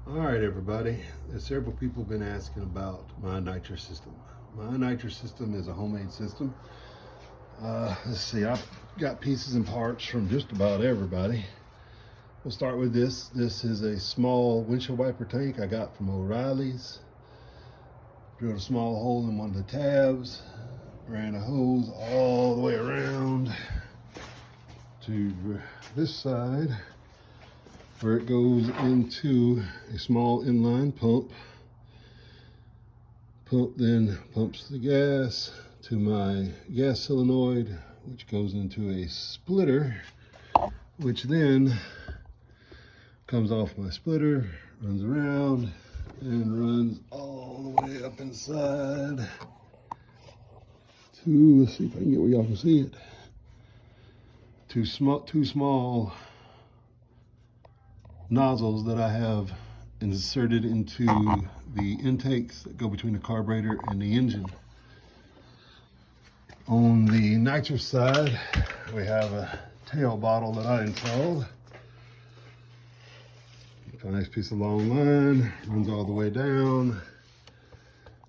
All right, everybody. There's several people been asking about my nitrous system. My nitrous system is a homemade system. Let's see, I've got pieces and parts from just about everybody. We'll start with this. This is a small windshield wiper tank I got from O'Reilly's. Drilled a small hole in one of the tabs, ran a hose all the way around to this side, where it goes into a small inline pump. Pump then pumps the gas to my gas solenoid, which goes into a splitter, which then comes off my splitter, runs around, and runs all the way up inside to, let's see if I can get where y'all can see it, two small nozzles that I have inserted into the intakes that go between the carburetor and the engine. On the nitrous side, we have a tail bottle that I installed. A nice piece of long line, runs all the way down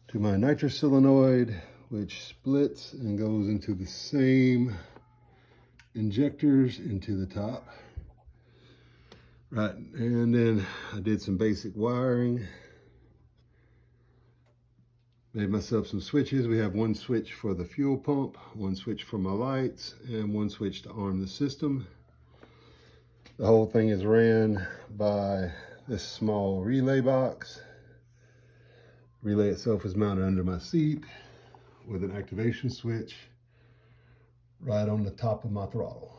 to my nitrous solenoid, which splits and goes into the same injectors into the top. Right, and then I did some basic wiring. Made myself some switches. We have one switch for the fuel pump, one switch for my lights, and one switch to arm the system. The whole thing is ran by this small relay box. Relay itself is mounted under my seat with an activation switch right on the top of my throttle.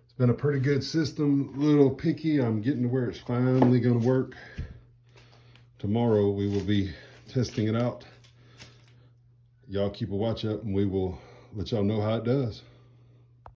It's been a pretty good system, a little picky. I'm getting to where it's finally gonna work. Tomorrow we will be testing it out. Y'all keep a watch up and we will let y'all know how it does.